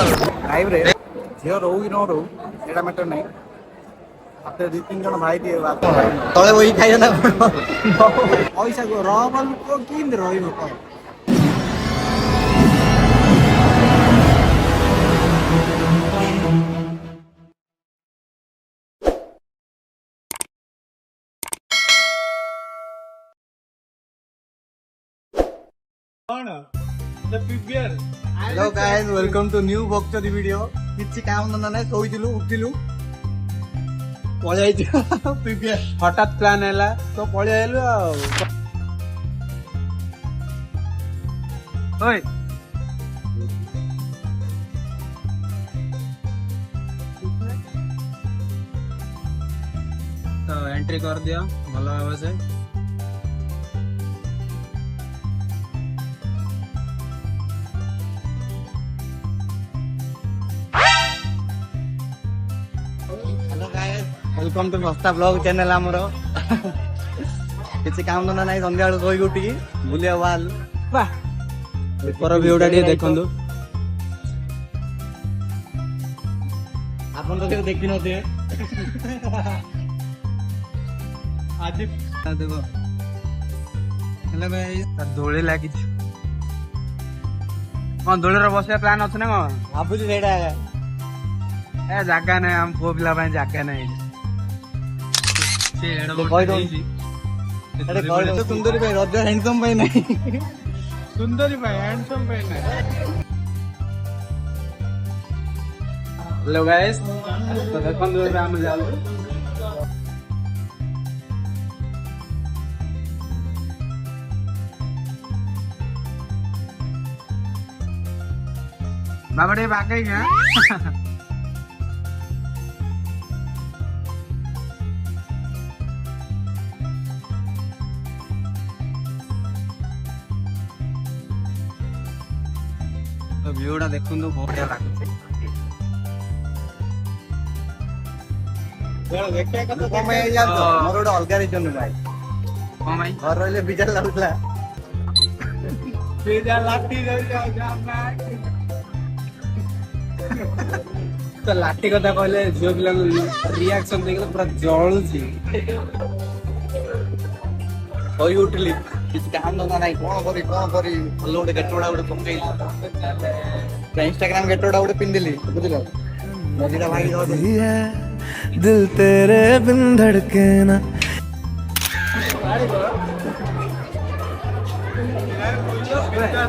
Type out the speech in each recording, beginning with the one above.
Live रे झील रो कि न रो एटा मैटर नहीं आपते 2-3 जन भाई दिए बात तळे वही खाइ ना पैसा को रहबल को किन रहिबो क hello guys welcome to new बक्चरी वीडियो किछि काम न नै सोइदिलु उठिलु पळे आइदियो प्रिपेयर हठात प्लान हैला तो पळे आइलु ओए तो एंट्री कर दिया भलो भाव से वेलकम टू मस्ता ब्लॉग चैनल आमर किसी काम धंदा नहीं संध्या सोई उठी बुलिया वाल ऊपर व्यूटा टे देखंदु आपन तो केउ देखि नथे आज देखो हेलो भाई दोळे लागी कोन दोळे रे बसे प्लान अछि ना भाबुली रेडा ए जागा नै हम को पिला भाई जागा नै से एडो कोइ दो अरे कोइ दो सुंदरी भाई रज हैंडसम भाई नहीं सुंदरी भाई हैंडसम भाई नहीं हेलो गाइस तो देखन दो हम जाऊ बाबड़े बाकै क्या तो व्यूटा देखुन तो बहुत बढ़िया लागुछे देखै कत कम है यार मोर ओडा अलगा रीजन भाई हां भाई घर रहले बिजल लागला बेजा लाठी रह जाओ जाम तो लाठी कथा कहले झियो पिला रिएक्शन देखले पूरा जळुची होई उठली किसी काम धंदा नहीं कौन करी भलो गोटे गेटोड़ा गोटे पकई इंस्टाग्राम गेटोड़ा गोटे पिंदिली बुझल मजीरा भाई है दिल तेरे बिन धड़के ना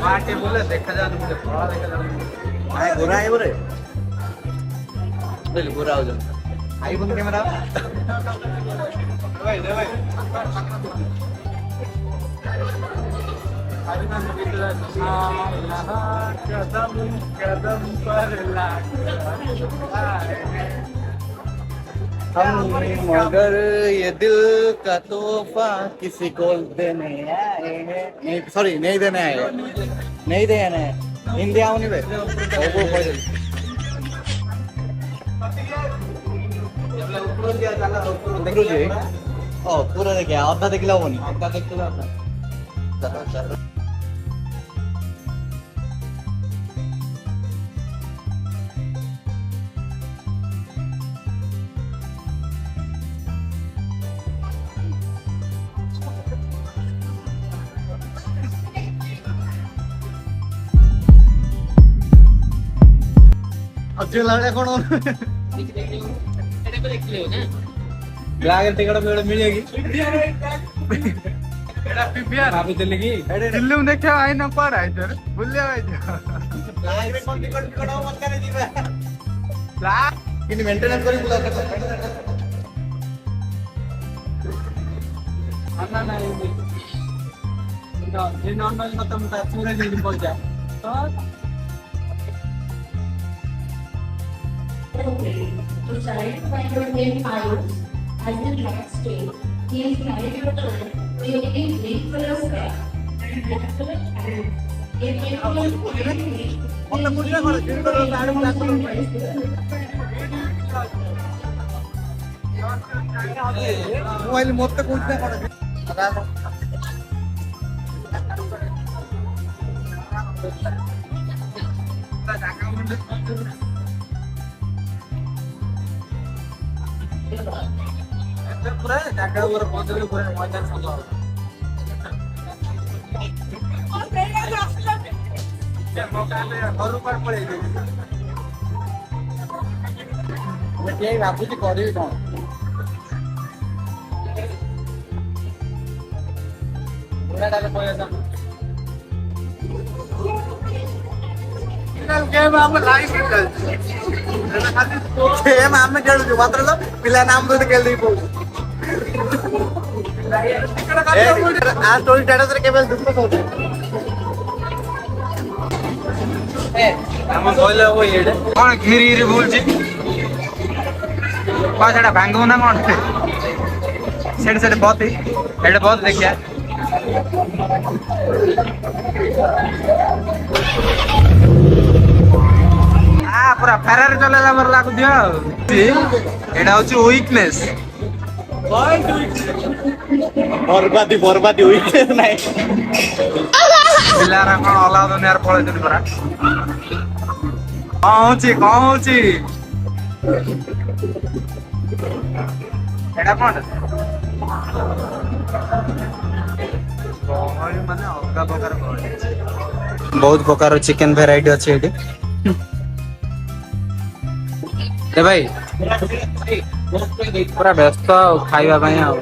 माटे बोले देखा जा मुझे बड़ा देखा जा आए गोरा है बोरे बोल गोरा हो जा आईफोन कैमरा भाई दे भाई कदम कदम पर हम मगर ये दिल का तोहफा किसी को देने आए हैं नहीं सॉरी नहीं देने आए नहीं देने हिंदी आउनी बे वो कोई देखो जी ओ पूरा देखिए आधा देखला होनी आधा देखला चलो चलो अच्छे लगे कौन ब्लैक टिकट में मिलेगी भाभी चले की फिल्म देखे आई न पड़ आई सर भूलिया भाई ब्लैक रे कौन टिकट टिकट मत करे जीवा ब्लैक किन मेंटेनेंस करी बुला अन्ना नहीं ये नॉर्मल खत्म था पूरे दिन पहुंच जा To try to find your name ions as the next stage, he is trying your turn, creating link for your step and black color ion. If you are mobile मोते कुछ ना ପୁରା ଜାଗା ଉପରେ ପହଞ୍ଚିଲେ ପୁରା ମଇଦାନ ସବୁ ହବ। ଘରୁ କୁଆଡେ ପଳେଇବି ଭାବୁଛି କରିବି କଣ। ଆମେ ଖେଳୁଛୁ ମାତ୍ର ପିଲା ନାମ ସହିତ ଖେଳି କେବେ ଦୁଃଖ କହୁଛୁ ଆମ କହିଲେ ହବ ଇଏଟେ କଣ ଘିରି ଘିରି ବୁଲୁଛି କଣ ସେଟା ଭାଙ୍ଗିବ ନା କଣ ସେଠି ବତି ଏଠି ବତ ଦେଖିଆ ପୁରା ଫେରାରେ ଚଲେଇଲା ପରେ ଲାଗୁଥିବ ଆଉ ଏଇଟା ହଉଛି ୱିକନେସ୍ ବର୍ବାଦି ୱିକନେସ୍ ନାହିଁ ପିଲାରା କଣ ଅଲଗା ଦୁନିଆରେ ପଳେଇଛନ୍ତି ପରା କଣ ହଉଛି ଏଇଟା କଣ ମାନେ ଅଲଗା ପ୍ରକାର ବହୁତ ପ୍ରକାର ଚିକେନ ଭେରାଇଟି ଅଛି ଏଠି ଭାଇ ପୁରା ବ୍ୟସ୍ତ ଆଉ ଖାଇବା ପାଇଁ ଆଉ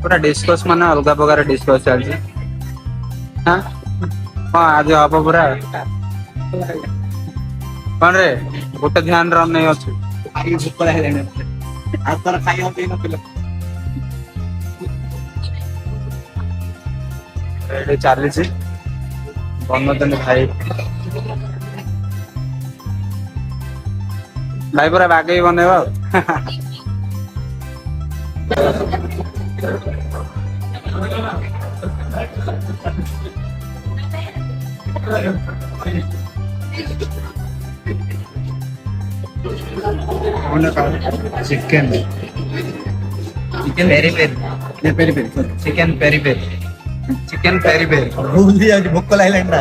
ପୁରା ଡିସ୍କସ୍ ମାନେ ଅଲଗା ପ୍ରକାର ଡିସ୍କସ୍ ଚାଲିଛି ହଁ ଆଜି ହବ ପୁରା କଣ ରେ ଗୋଟେ ଧ୍ୟାନରେ ଅନେଇ ଅଛୁ ଭୋକଳା ହେଲାଣି ଆଉ ତାର ଖାଇବା ପିଇ ନଥିଲା ଏଠି ଚାଲିଛି ବନଉଛନ୍ତି ଭାଇ ପୁରା ବାଗେଇ ବନେଇବ ଆଉ chicken peri peri chicken peri peri ଭୁଲି ଯାଉଛି ଭୋକ ଲାଗିଲାଣି ନା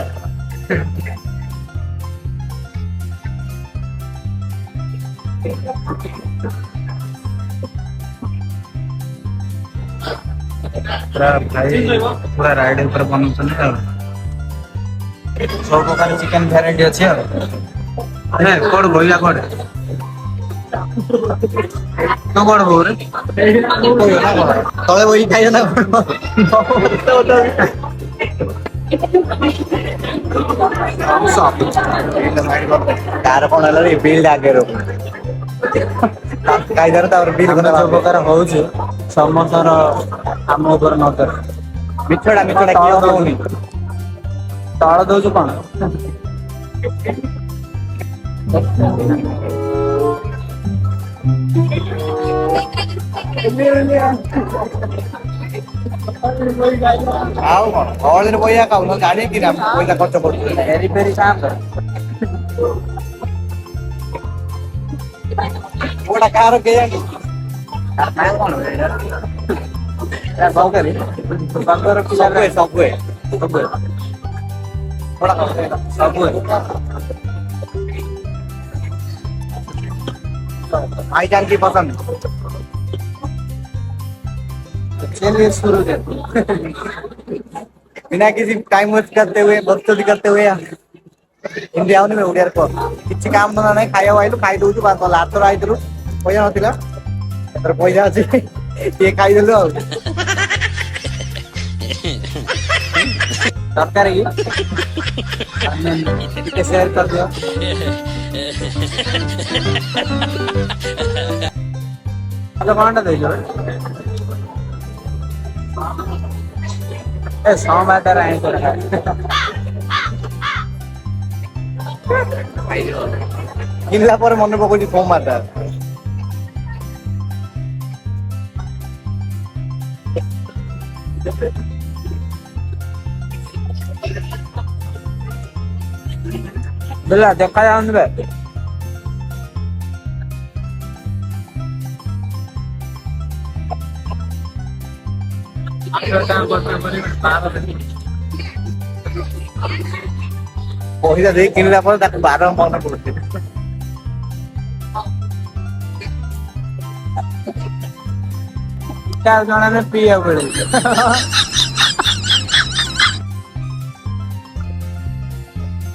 ପୁରା ଭାଇ ପୁରା ରାଇଡ ଉପରେ ବନଉଛନ୍ତି ଆଉ ସବୁ ପ୍ରକାର ଚିକେନ ଭେରାଇଟି ଅଛି ଆଉ କୋଉଠି ବଇଲା କୋଉଠି ତୁ କଣ ବୋଉ ରେ ତଳେ ବହି ଖାଇବ ନା କାର କଣ ହେଲା ବିଲ୍ ଆଗରେ ଖାଇଦାର ତାପରେ ବିଲ୍ ସବୁ ପ୍ରକାର ହଉଛି ସମସ୍ତର ଆମ ଉପରେ ନଜର ମିଛଟା କିଏ ହଉନି ତଳ ଦଉଛୁ କଣ ଆଉ କଣ ହଳରେ ପଇସା ଖାଉ ନ ଜାଣି କି ପଇସା ଖର୍ଚ୍ଚ କରୁଛୁ ପେରି ପେରି ଖାଆନ୍ତ କୋଉଟା କାହାର କେଜାଣି ସବୁଏ भाईजान की पसंद चलिए शुरू बिना किसी टाइम वेस्ट करते हुए बकचोदी करते हुए हिंदी आउनी में ओडिया को किछि काम धंदा नहीं खाइया आइलु खाइ दउछु बात लातर आइलु पैसा नथिला तर पैसा अछि ये खाइ देलु आ दरकार की ଟିକେ शेयर कर दियो हेलो कौन दे जो ए सोमवार आए तो किनला पर मन पकोछि सोमवार बिल्ला देखा जाऊन बे ପଇସା ଦେଇ କିଣିଲା ପରେ ତାକୁ ବାର ମନେ ପଡୁଛି। ଜଣେ ପିଇବାକୁ ପଡିବ।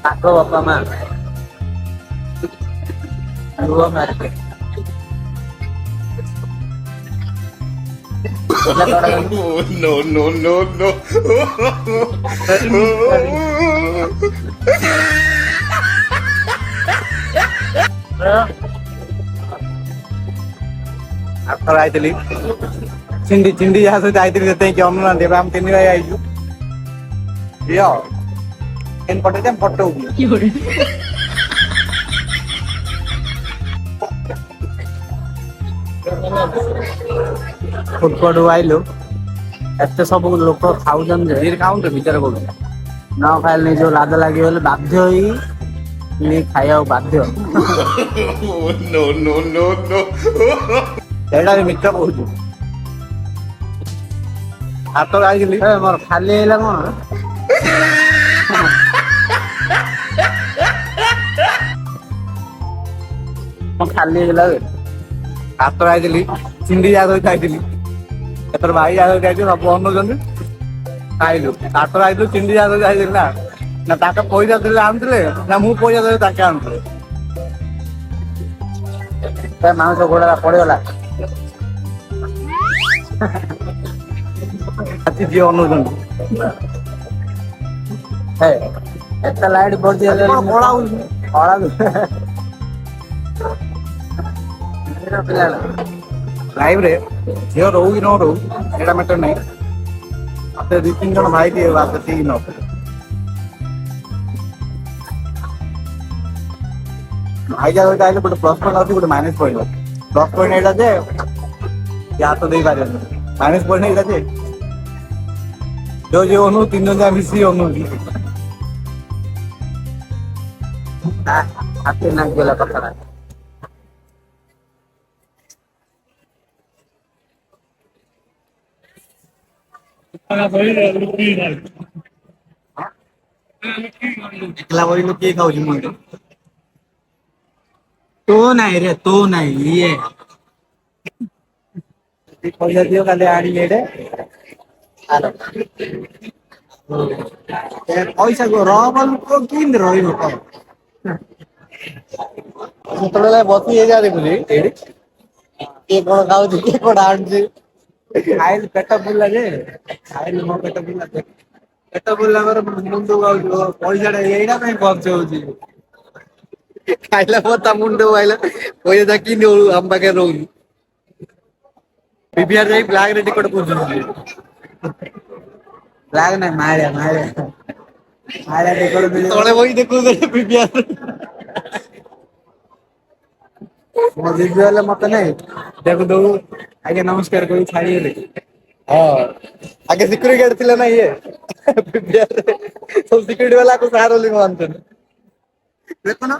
ତାଙ୍କ ବାପା ମା ରୁହ market Oh, no, no, no, no. ଆରଥର ଆଇଥିଲି ଚିଣ୍ଡି ଯାହା ସହିତ ଆଇଥିଲି ସେତେକି ଅନୁନାହାନ୍ତି। ଏବେ ଆମେ 3 ଭାଇ ଆଇଛୁ। ଝିଅ କେନ୍ ପଟେଇଛେ ଫଟୋ ଫୁଟପଟୁ ଆଇଲୁ ଏତେ ସବୁ ଲୋକ ଖାଉଛନ୍ତି ଯେ ଖାଉନ୍ତୁ ଭିତରେ କହୁଛୁ। ନ ଖାଇଲେ ନିଜକୁ ଲାଜ ଲାଗିବ ବୋଲି ବାଧ୍ୟ ହେଇ ଖାଇବାକୁ ବାଧ୍ୟ। Oh, no, no, no, no. ସେଇଟା ବି ମିଛ କହୁଛୁ। ଆରଥର ଆଇଥିଲି ଏ ମୋର ଖାଲି ହେଇଲା କଣ ଖାଲି ହେଇଗଲା ବେ। ଆରଥର ଆଇଥିଲି ଚିଣ୍ଡି ଯାହା ସହିତ ଆଇଥିଲି। ଏଥର ଭାଇ ଯାହା ସହିତ ଆଇଥିଲି ସବୁ ଅନଉଛନ୍ତି ଖାଇଲୁ। ଆରଥର ଆଇଥିଲୁ ଚିଣ୍ଡି ଯାହା ସହିତ ଆଇଥିଲି ନା ତାଙ୍କ ପଇସା ଦେଲେ ଆଣୁଥିଲେ ନା ମୁଁ ପଇସା ଦେଲେ ତାଙ୍କେ ଆଣୁଥିଲେ। ମାଉଁସ ଗୋଡ ପଡିଗଲା। ଆଜି ଝିଅ ଅନଉଛନ୍ତି। ଏତେ ଲାଇଟ୍ ପଡିଛି ଆଜି କଣ କଳା ହଉଛି? ଲାଇଭରେ ଝିଅ ରହୁ କି ନ ରହୁ ସେଇଟା ମ୍ୟାଟର ନାହିଁ। ମତେ 2-3 ଜଣ ଭାଇ ଦିଏ ସେତିକି ନ ଭାଇ ଯାହା ସହିତ ଆଇଲେ ଗୋଟେ ପ୍ଲସ୍ ପଏଣ୍ଟ ଅଛି ଗୋଟେ ମାଇନସ୍ ପଏଣ୍ଟ ଅଛି। ପ୍ଲସ୍ ପଏଣ୍ଟ ଏଇଟା ଯେ ହାତ ଦେଇପାରିବନି। ମାଇନସ୍ ପଏଣ୍ଟ ଏଇଟା ଯେ ଯୋଉ ଅନଉ 3 ଜଣ ଯାକ ମିଶିକି ଅନଉଛୁ। ହାତୀ ନାଗିଗଲା କଥାଟା। ଏକଲା ବଇଲୁ କିଏ ଖାଉଛି ମୁଣ୍ଡ? ତୁ ନାଇଁ ରେ ତୁ ନାଇଁ ଇଏ। ପଇସା ଦିଅ କାଲି ଆଣିବି ଏଇଟେ। ପଇସା ରହବ ଲୋକ କେମିତି ରହିବ କହ? ସେତେବେଳେ ବସି ହେଇଯାଏ ଦେଖୁଛି ଏଇଠି କିଏ କଣ ଖାଉଛି କିଏ କଣ ଆଣୁଛି। ଖାଇଲି ପେଟ ପୁରିଲା ଯେ ଖାଇଲି ମୋ ପେଟ ପୁରିଲା ଯେ ପେଟ ପୁରିଲା ପରେ ମୁଣ୍ଡକୁ ଆଉଚି ପଇସା ଟା ଏଇଟା ପାଇଁ ଖର୍ଚ୍ଚ ହଉଛି। ଖାଇଲା ପରେ ତା ମୁଣ୍ଡକୁ ଆଇଲା ପଇସା ଟା କେମିତି ଆମ ପାଖରେ ରହୁନି। ପିଭିଆର ଯାଇ ବ୍ଲାକ୍ ରେ ଟିକଟ ବୁଝୁଥିଲି। ବ୍ଲାକ୍ ନାଇଁ ମାଳିଆ ଟିକଟ ମିଳିବ। ତଳେ ବଇ ଦେଖୁଥିଲେ ପିଭିଆର। ମୋ ଦିଦି ହେଲେ ମତେ ନାଇଁ ଦେଖୁ ଦଉ ଆଜ୍ଞା ନମସ୍କାର କହି ଛାଡିଗଲେ। ହଁ ଆଗେ ସିକ୍ୟୁରିଟି ଗାର୍ଡ ଥିଲା ନା ଇଏ ପିଭିଆରରେ ସବୁ ସିକ୍ୟୁରିଟି ବାଲା ଆକୁ ସାର ବୋଲି ମାନୁଛନ୍ତି। ଦେଖୁନ